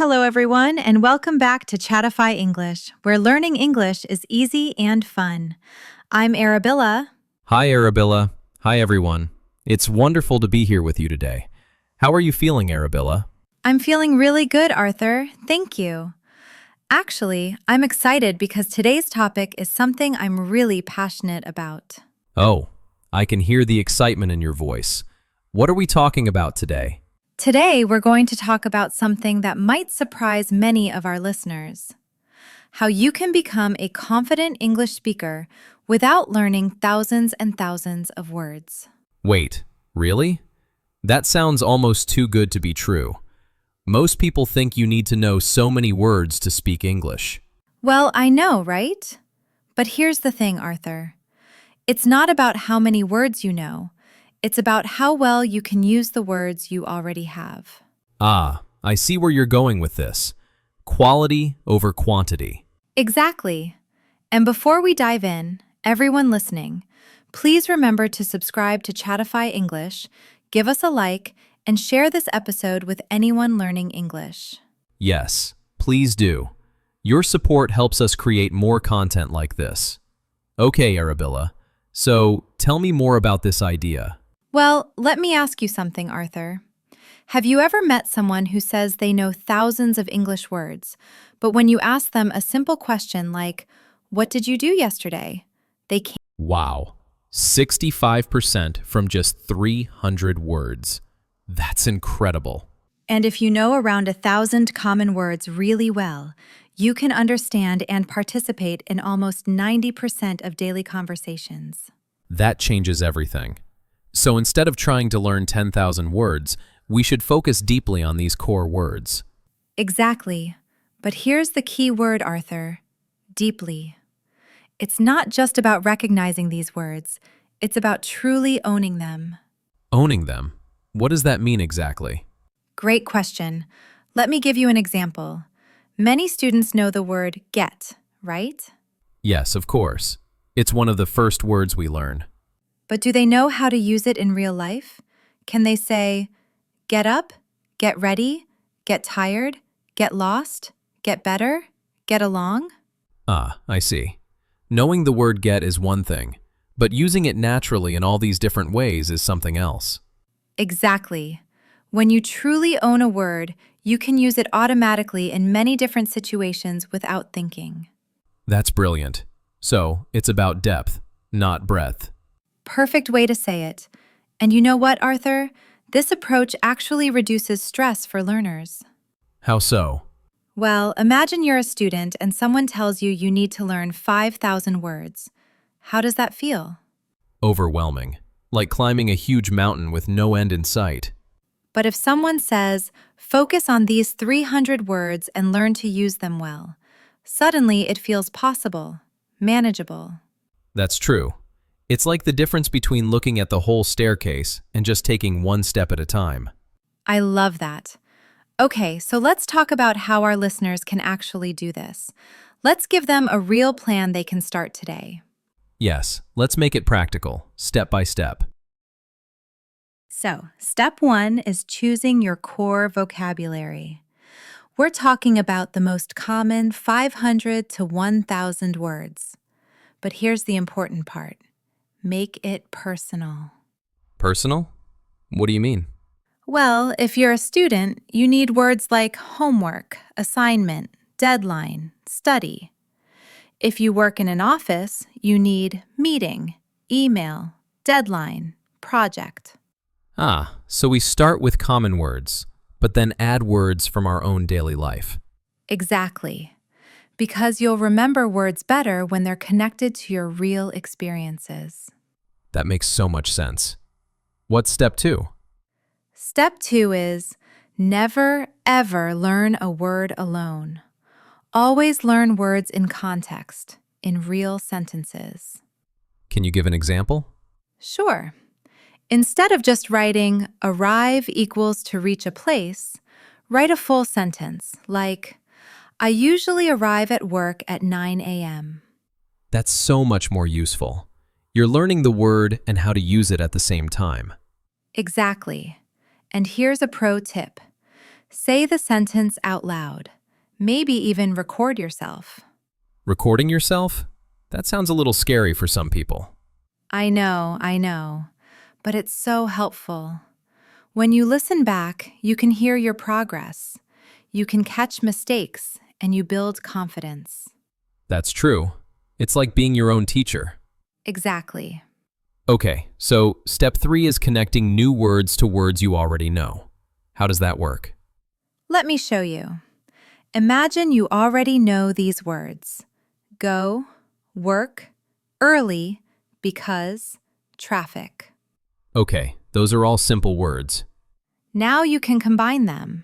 Hello, everyone, and welcome back to Chatify English, where learning English is easy and fun. I'm Arabella. Hi, Arabella. Hi, everyone. It's wonderful to be here with you today. How are you feeling, Arabella? I'm feeling really good, Arthur. Thank you. Actually, I'm excited because today's topic is something I'm really passionate about. Oh, I can hear the excitement in your voice. What are we talking about today? Today, we're going to talk about something that might surprise many of our listeners: how you can become a confident English speaker without learning thousands and thousands of words. Wait, really? That sounds almost too good to be true. Most people think you need to know so many words to speak English. Well, I know, right? But here's the thing, Arthur. It's not about how many words you know. It's about how well you can use the words you already have. Ah, I see where you're going with this. Quality over quantity. Exactly. And before we dive in, everyone listening, please remember to subscribe to Chatify English, give us a like, and share this episode with anyone learning English. Yes, please do. Your support helps us create more content like this. Okay, Arabella. So, tell me more about this idea. Well, let me ask you something, Arthur. Have you ever met someone who says they know thousands of English words, but when you ask them a simple question like, "What did you do yesterday?" they can't. Wow, 65% from just 300 words. That's incredible. And if you know around 1,000 common words really well, you can understand and participate in almost 90% of daily conversations. That changes everything. So instead of trying to learn 10,000 words, we should focus deeply on these core words. Exactly. But here's the key word, Arthur: deeply. It's not just about recognizing these words, it's about truly owning them. Owning them. What does that mean exactly? Great question. Let me give you an example. Many students know the word get, right? Yes, of course. It's one of the first words we learn. But do they know how to use it in real life? Can they say, get up, get ready, get tired, get lost, get better, get along? Ah, I see. Knowing the word get is one thing, but using it naturally in all these different ways is something else. Exactly. When you truly own a word, you can use it automatically in many different situations without thinking. That's brilliant. So, it's about depth, not breadth. Perfect way to say it. And you know what, Arthur? This approach actually reduces stress for learners. How so? Well, imagine you're a student and someone tells you you need to learn 5,000 words. How does that feel? Overwhelming. Like climbing a huge mountain with no end in sight. But if someone says, focus on these 300 words and learn to use them well, suddenly it feels possible, manageable. That's true. It's like the difference between looking at the whole staircase and just taking one step at a time. I love that. Okay, so let's talk about how our listeners can actually do this. Let's give them a real plan they can start today. Yes, let's make it practical, step by step. So, step 1 is choosing your core vocabulary. We're talking about the most common 500 to 1,000 words. But here's the important part. Make it personal. Personal? What do you mean? Well, if you're a student, you need words like homework, assignment, deadline, study. If you work in an office, you need meeting, email, deadline, project. Ah, so we start with common words, but then add words from our own daily life. Exactly. Because you'll remember words better when they're connected to your real experiences. That makes so much sense. What's step 2? Step 2 is never, ever learn a word alone. Always learn words in context, in real sentences. Can you give an example? Sure. Instead of just writing arrive equals to reach a place, write a full sentence like, I usually arrive at work at 9 a.m. That's so much more useful. You're learning the word and how to use it at the same time. Exactly. And here's a pro tip. Say the sentence out loud. Maybe even record yourself. Recording yourself? That sounds a little scary for some people. I know, but it's so helpful. When you listen back, you can hear your progress. You can catch mistakes and you build confidence. That's true. It's like being your own teacher. Exactly. Okay, so step 3 is connecting new words to words you already know. How does that work? Let me show you. Imagine you already know these words: go, work, early, because, traffic. Okay, those are all simple words. Now you can combine them.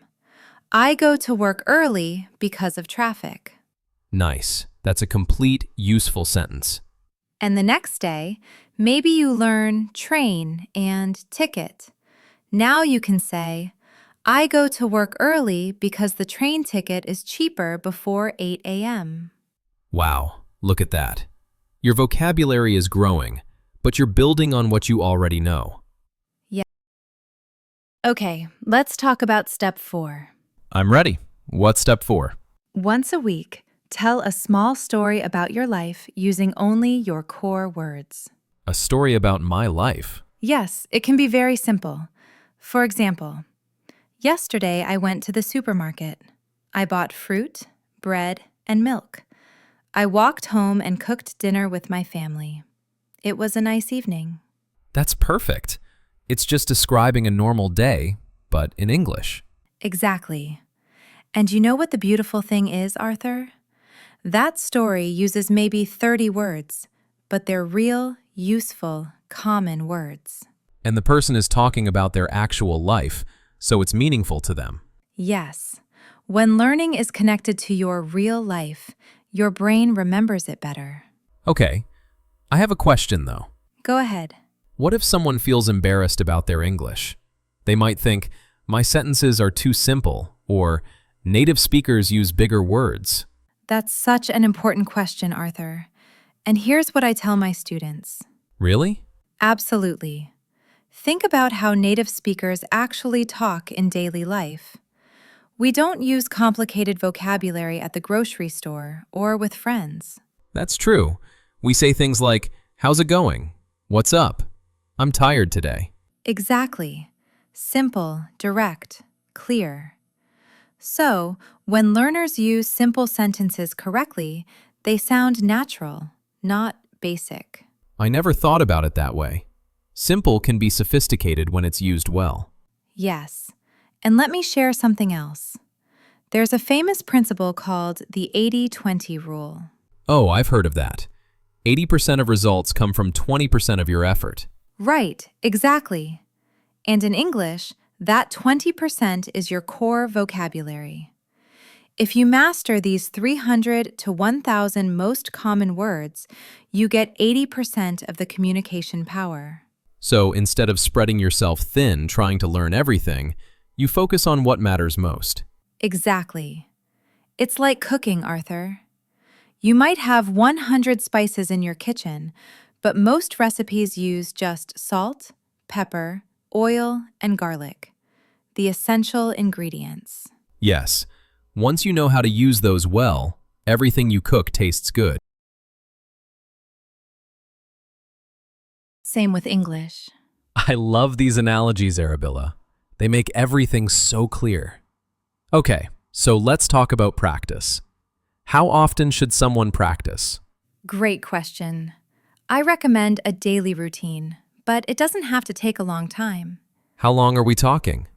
I go to work early because of traffic. Nice. That's a complete, useful sentence. And the next day, maybe you learn train and ticket. Now you can say, I go to work early because the train ticket is cheaper before 8 a.m. Wow, look at that. Your vocabulary is growing, but you're building on what you already know. Yeah. Okay, let's talk about step 4. I'm ready. What's step 4? Once a week, tell a small story about your life using only your core words. A story about my life. Yes, it can be very simple. For example, yesterday I went to the supermarket. I bought fruit, bread, and milk. I walked home and cooked dinner with my family. It was a nice evening. That's perfect. It's just describing a normal day, but in English. Exactly. And you know what the beautiful thing is, Arthur? That story uses maybe 30 words, but they're real, useful, common words. And the person is talking about their actual life, so it's meaningful to them. Yes. When learning is connected to your real life, your brain remembers it better. Okay, I have a question though. Go ahead. What if someone feels embarrassed about their English? They might think, my sentences are too simple, or native speakers use bigger words. That's such an important question, Arthur. And here's what I tell my students. Really? Absolutely. Think about how native speakers actually talk in daily life. We don't use complicated vocabulary at the grocery store or with friends. That's true. We say things like, how's it going? What's up? I'm tired today. Exactly. Simple, direct, clear. So, when learners use simple sentences correctly, they sound natural, not basic. I never thought about it that way. Simple can be sophisticated when it's used well. Yes. And let me share something else. There's a famous principle called the 80-20 rule. Oh, I've heard of that. 80% of results come from 20% of your effort. Right, exactly. And in English, that 20% is your core vocabulary. If you master these 300 to 1,000 most common words, you get 80% of the communication power. So instead of spreading yourself thin trying to learn everything, you focus on what matters most. Exactly. It's like cooking, Arthur. You might have 100 spices in your kitchen, but most recipes use just salt, pepper, oil, and garlic, the essential ingredients. Yes, once you know how to use those well, everything you cook tastes good. Same with English. I love these analogies, Arabilla. They make everything so clear. Okay, so let's talk about practice. How often should someone practice? Great question. I recommend a daily routine, but it doesn't have to take a long time. How long are we talking?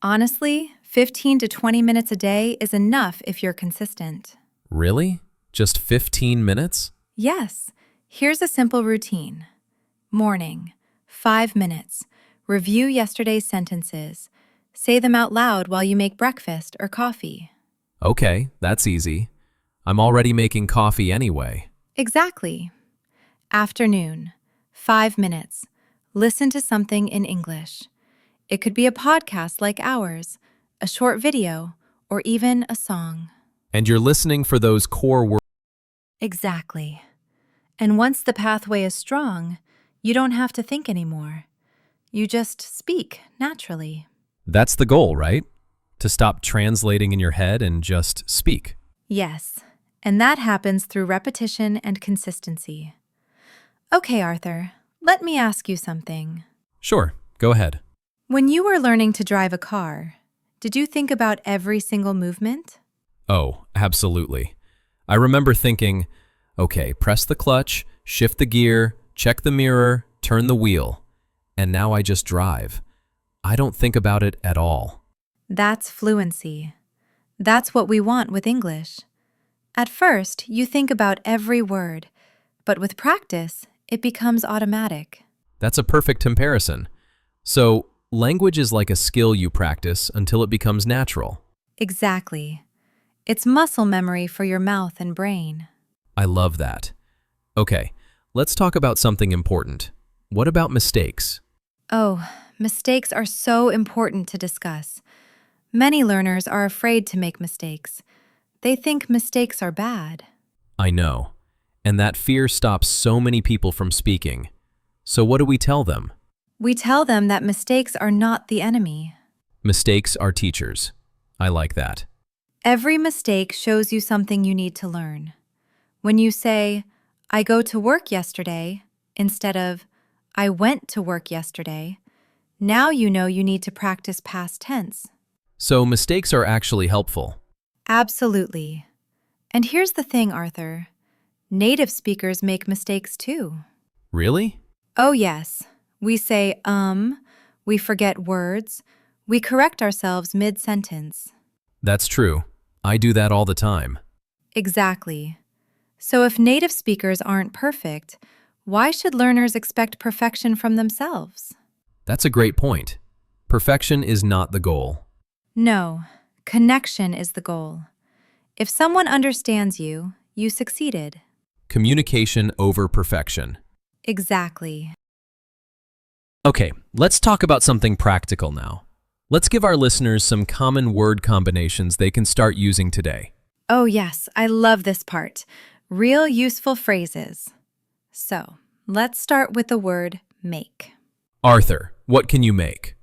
Honestly, 15 to 20 minutes a day is enough if you're consistent. Really? Just 15 minutes? Yes, here's a simple routine. Morning, 5 minutes. Review yesterday's sentences. Say them out loud while you make breakfast or coffee. Okay, that's easy. I'm already making coffee anyway. Exactly. Afternoon, 5 minutes. Listen to something in English. It could be a podcast like ours, a short video, or even a song. And you're listening for those core words. Exactly. And once the pathway is strong, you don't have to think anymore. You just speak naturally. That's the goal, right? To stop translating in your head and just speak. Yes, and that happens through repetition and consistency. Okay, Arthur, let me ask you something. Sure, go ahead. When you were learning to drive a car, did you think about every single movement? Oh, absolutely. I remember thinking, okay, press the clutch, shift the gear, check the mirror, turn the wheel, and now I just drive. I don't think about it at all. That's fluency. That's what we want with English. At first, you think about every word, but with practice, it becomes automatic. That's a perfect comparison. So, language is like a skill you practice until it becomes natural. Exactly. It's muscle memory for your mouth and brain. I love that. Okay, let's talk about something important. What about mistakes? Oh, mistakes are so important to discuss. Many learners are afraid to make mistakes. They think mistakes are bad. I know. And that fear stops so many people from speaking. So what do we tell them? We tell them that mistakes are not the enemy. Mistakes are teachers. I like that. Every mistake shows you something you need to learn. When you say, I go to work yesterday, instead of, I went to work yesterday, now you know you need to practice past tense. So mistakes are actually helpful. Absolutely. And here's the thing, Arthur. Native speakers make mistakes too. Really? Oh, yes. We say, we forget words, we correct ourselves mid-sentence. That's true. I do that all the time. Exactly. So if native speakers aren't perfect, why should learners expect perfection from themselves? That's a great point. Perfection is not the goal. No, connection is the goal. If someone understands you, you succeeded. Communication over perfection. Exactly. Okay, let's talk about something practical now. Let's give our listeners some common word combinations they can start using today. Oh, yes, I love this part. Real useful phrases. So, let's start with the word make. Arthur, what can you make?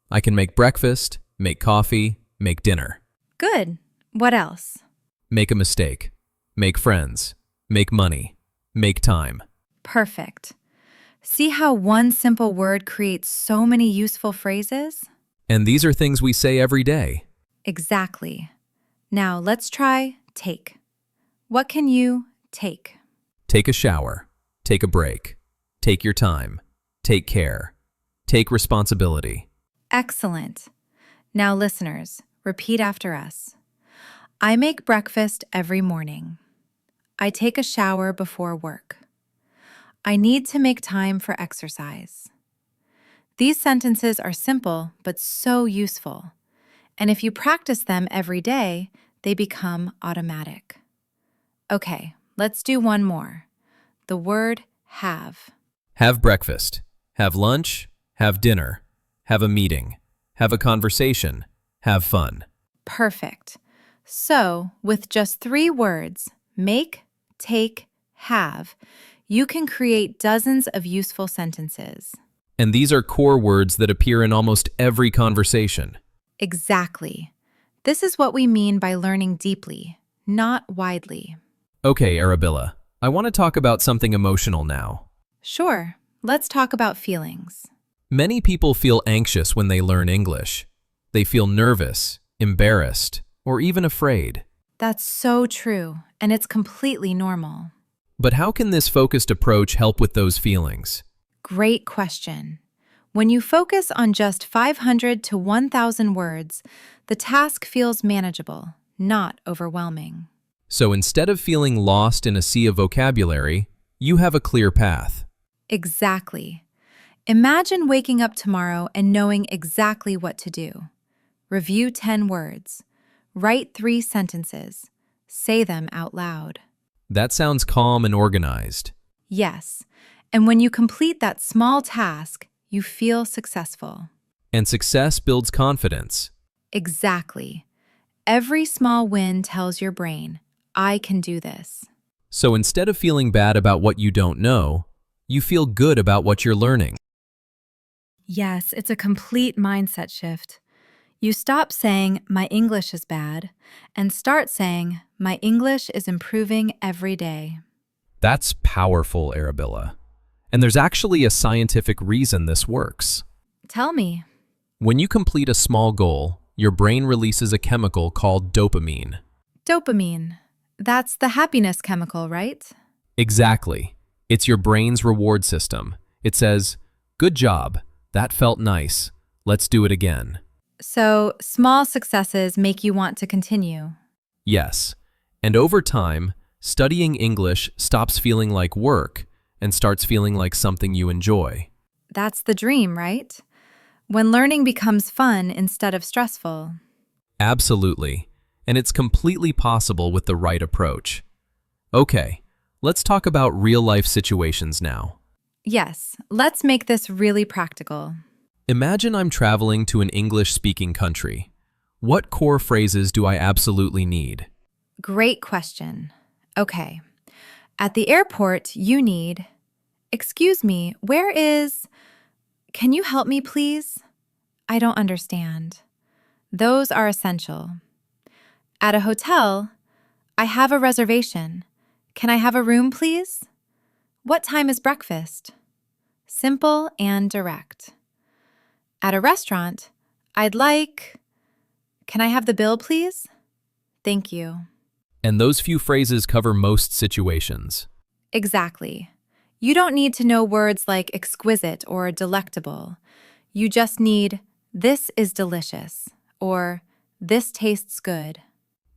I can make breakfast, make coffee, make dinner. Good. What else? Make a mistake. Make friends. Make money. Make time. Perfect. See how one simple word creates so many useful phrases? And these are things we say every day. Exactly. Now let's try take. What can you take? Take a shower. Take a break. Take your time. Take care. Take responsibility. Excellent. Now listeners, repeat after us. I make breakfast every morning. I take a shower before work. I need to make time for exercise. These sentences are simple but so useful, and if you practice them every day, they become automatic. Okay, let's do one more. The word have. Have breakfast. Have lunch. Have dinner. Have a meeting. Have a conversation. Have fun. Perfect. So, with just 3 words, make, take, have, you can create dozens of useful sentences. And these are core words that appear in almost every conversation. Exactly. This is what we mean by learning deeply, not widely. Okay, Arabella, I want to talk about something emotional now. Sure, let's talk about feelings. Many people feel anxious when they learn English. They feel nervous, embarrassed, or even afraid. That's so true, and it's completely normal. But how can this focused approach help with those feelings? Great question. When you focus on just 500 to 1,000 words, the task feels manageable, not overwhelming. So instead of feeling lost in a sea of vocabulary, you have a clear path. Exactly. Imagine waking up tomorrow and knowing exactly what to do. Review 10 words. Write 3 sentences. Say them out loud. That sounds calm and organized. Yes, and when you complete that small task, you feel successful. And success builds confidence. Exactly. Every small win tells your brain, I can do this. So instead of feeling bad about what you don't know, you feel good about what you're learning. Yes, it's a complete mindset shift. You stop saying, my English is bad, and start saying, my English is improving every day. That's powerful, Arabella. And there's actually a scientific reason this works. Tell me. When you complete a small goal, your brain releases a chemical called dopamine. Dopamine. That's the happiness chemical, right? Exactly. It's your brain's reward system. It says, good job, that felt nice, let's do it again. So, small successes make you want to continue. Yes. And over time, studying English stops feeling like work and starts feeling like something you enjoy. That's the dream, right? When learning becomes fun instead of stressful. Absolutely. And it's completely possible with the right approach. Okay, let's talk about real-life situations now. Yes, let's make this really practical. Imagine I'm traveling to an English-speaking country. What core phrases do I absolutely need? Great question. Okay. At the airport, you need, excuse me, where is, can you help me please? I don't understand. Those are essential. At a hotel, I have a reservation. Can I have a room, please? What time is breakfast? Simple and direct. At a restaurant, I'd like, can I have the bill, please? Thank you. And those few phrases cover most situations. Exactly. You don't need to know words like exquisite or delectable. You just need, this is delicious, or this tastes good.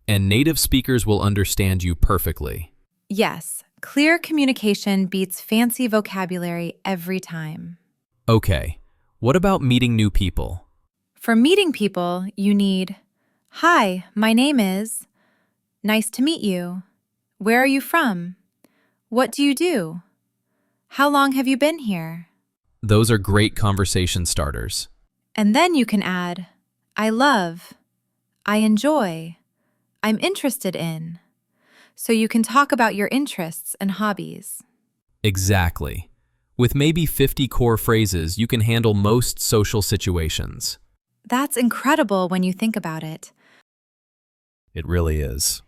And native speakers will understand you perfectly. Yes, clear communication beats fancy vocabulary every time. Okay, what about meeting new people? For meeting people, you need, hi, my name is, nice to meet you. Where are you from? What do you do? How long have you been here? Those are great conversation starters. And then you can add, I love, I enjoy, I'm interested in. So you can talk about your interests and hobbies. Exactly. With maybe 50 core phrases, you can handle most social situations. That's incredible when you think about it. It really is.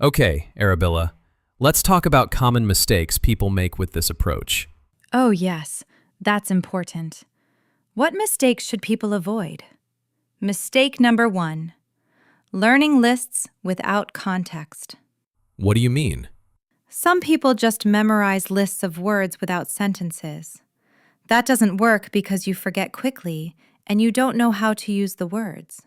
Okay, Arabella, let's talk about common mistakes people make with this approach. Oh, yes, that's important. What mistakes should people avoid? Mistake number 1, learning lists without context. What do you mean? Some people just memorize lists of words without sentences. That doesn't work because you forget quickly and you don't know how to use the words.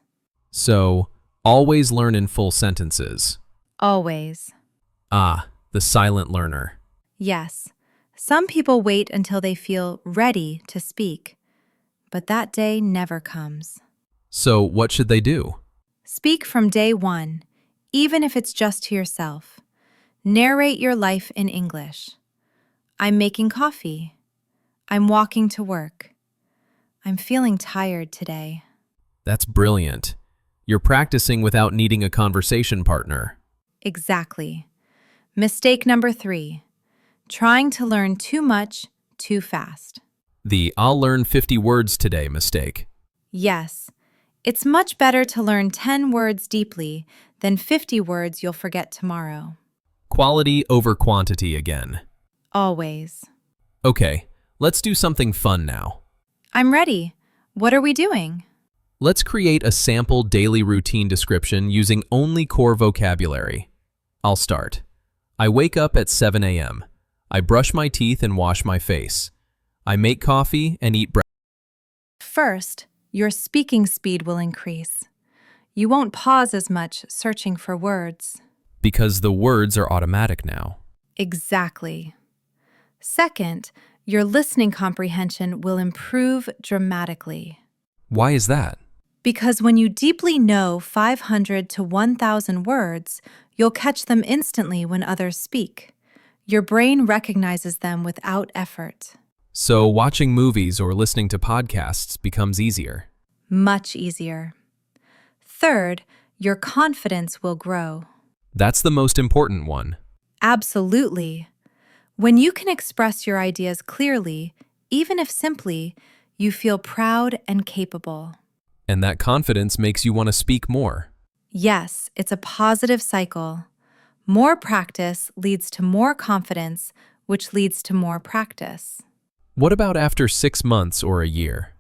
So, always learn in full sentences. Always. Ah, the silent learner. Yes, some people wait until they feel ready to speak, but that day never comes. So, what should they do? Speak from day 1, even if it's just to yourself. Narrate your life in English. I'm making coffee. I'm walking to work. I'm feeling tired today. That's brilliant. You're practicing without needing a conversation partner. Exactly. Mistake number 3, trying to learn too much too fast. The I'll learn 50 words today mistake. Yes, it's much better to learn 10 words deeply than 50 words you'll forget tomorrow. Quality over quantity again. Always. Okay, let's do something fun now. I'm ready. What are we doing? Let's create a sample daily routine description using only core vocabulary. I'll start. I wake up at 7 a.m. I brush my teeth and wash my face. I make coffee and eat breakfast. First, your speaking speed will increase. You won't pause as much searching for words. Because the words are automatic now. Exactly. Second, your listening comprehension will improve dramatically. Why is that? Because when you deeply know 500 to 1,000 words, you'll catch them instantly when others speak. Your brain recognizes them without effort. So watching movies or listening to podcasts becomes easier. Much easier. Third, your confidence will grow. That's the most important one. Absolutely. When you can express your ideas clearly, even if simply, you feel proud and capable. And that confidence makes you want to speak more. Yes, it's a positive cycle. More practice leads to more confidence, which leads to more practice. What about after 6 months or a year?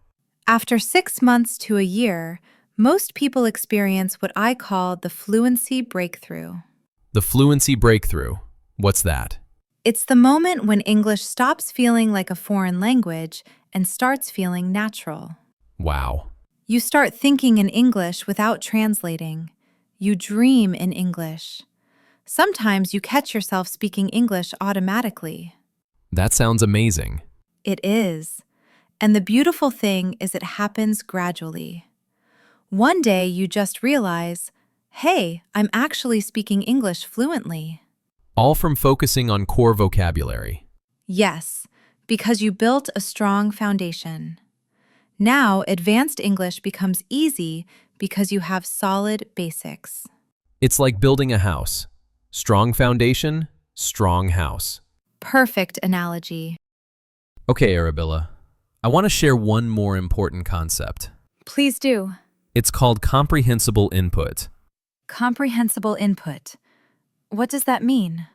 After 6 months to a year, most people experience what I call the fluency breakthrough. The fluency breakthrough. What's that? It's the moment when English stops feeling like a foreign language and starts feeling natural. Wow. You start thinking in English without translating. You dream in English. Sometimes you catch yourself speaking English automatically. That sounds amazing. It is. And the beautiful thing is it happens gradually. One day you just realize, hey, I'm actually speaking English fluently. All from focusing on core vocabulary. Yes, because you built a strong foundation. Now, advanced English becomes easy because you have solid basics. It's like building a house. Strong foundation, strong house. Perfect analogy. Okay, Arabella. I want to share one more important concept. Please do. It's called comprehensible input. Comprehensible input. What does that mean?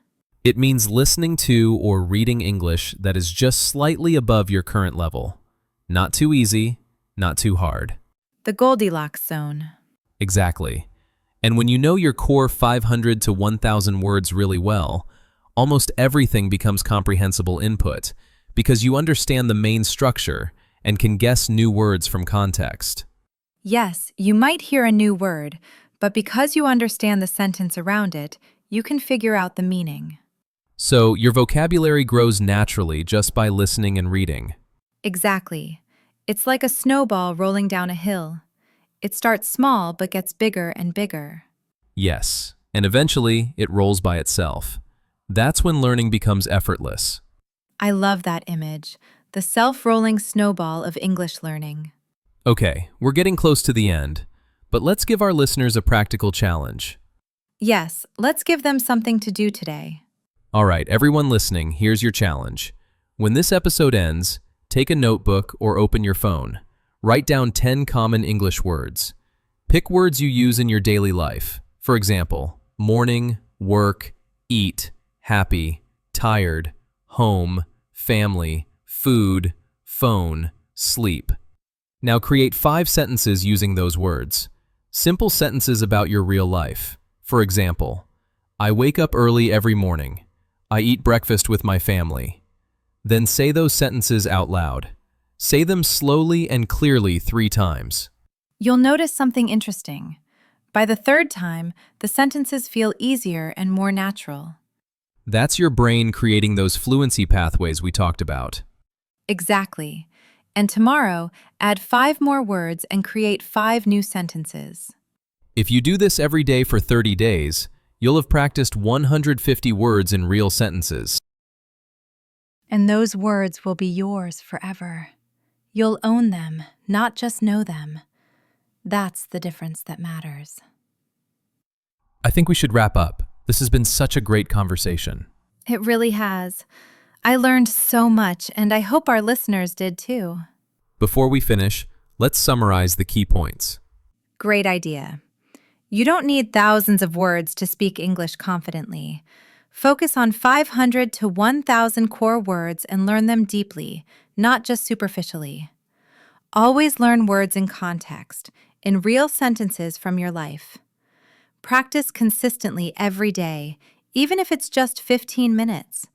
It means listening to or reading English that is just slightly above your current level. Not too easy, not too hard. The Goldilocks zone. Exactly. And when you know your core 500 to 1,000 words really well, almost everything becomes comprehensible input because you understand the main structure and can guess new words from context. Yes, you might hear a new word, but because you understand the sentence around it, you can figure out the meaning. So your vocabulary grows naturally just by listening and reading. Exactly. It's like a snowball rolling down a hill. It starts small but gets bigger and bigger. Yes, and eventually it rolls by itself. That's when learning becomes effortless. I love that image, the self-rolling snowball of English learning. Okay, we're getting close to the end, but let's give our listeners a practical challenge. Yes, let's give them something to do today. All right, everyone listening, here's your challenge. When this episode ends, take a notebook or open your phone. Write down 10 common English words. Pick words you use in your daily life. For example, morning, work, eat, happy, tired, home, family, food, phone, sleep. Now create 5 sentences using those words. Simple sentences about your real life. For example, I wake up early every morning. I eat breakfast with my family. Then say those sentences out loud. Say them slowly and clearly 3 times. You'll notice something interesting. By the 3rd time, the sentences feel easier and more natural. That's your brain creating those fluency pathways we talked about. Exactly. And tomorrow, add 5 more words and create 5 new sentences. If you do this every day for 30 days, you'll have practiced 150 words in real sentences. And those words will be yours forever. You'll own them, not just know them. That's the difference that matters. I think we should wrap up. This has been such a great conversation. It really has. I learned so much, and I hope our listeners did too. Before we finish, let's summarize the key points. Great idea. You don't need thousands of words to speak English confidently. Focus on 500 to 1,000 core words and learn them deeply, not just superficially. Always learn words in context, in real sentences from your life. Practice consistently every day, even if it's just 15 minutes.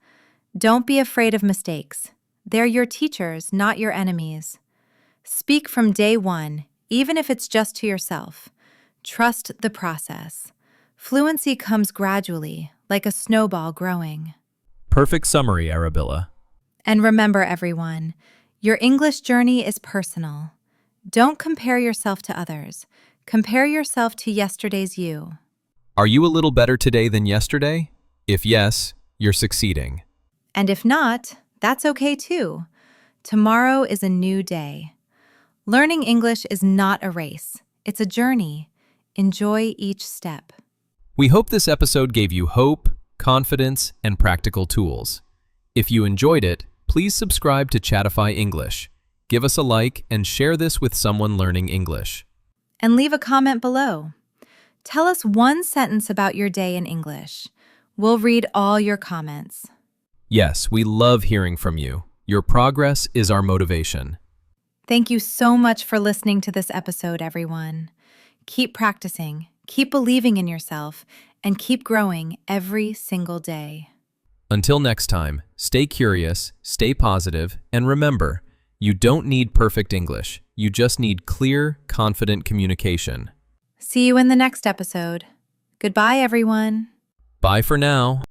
Don't be afraid of mistakes. They're your teachers, not your enemies. Speak from day one, even if it's just to yourself. Trust the process. Fluency comes gradually, like a snowball growing. Perfect summary, Arabella. And remember, everyone, your English journey is personal. Don't compare yourself to others. Compare yourself to yesterday's you. Are you a little better today than yesterday? If yes, you're succeeding. And if not, that's okay too. Tomorrow is a new day. Learning English is not a race. It's a journey. Enjoy each step. We hope this episode gave you hope, confidence, and practical tools. If you enjoyed it, please subscribe to Chatify English. Give us a like and share this with someone learning English. and leave a comment below. Tell us one sentence about your day in English. We'll read all your comments. Yes, we love hearing from you. Your progress is our motivation. Thank you so much for listening to this episode, everyone. Keep practicing, keep believing in yourself, and keep growing every single day. Until next time, stay curious, stay positive, and remember, you don't need perfect English. You just need clear, confident communication. See you in the next episode. Goodbye, everyone. Bye for now.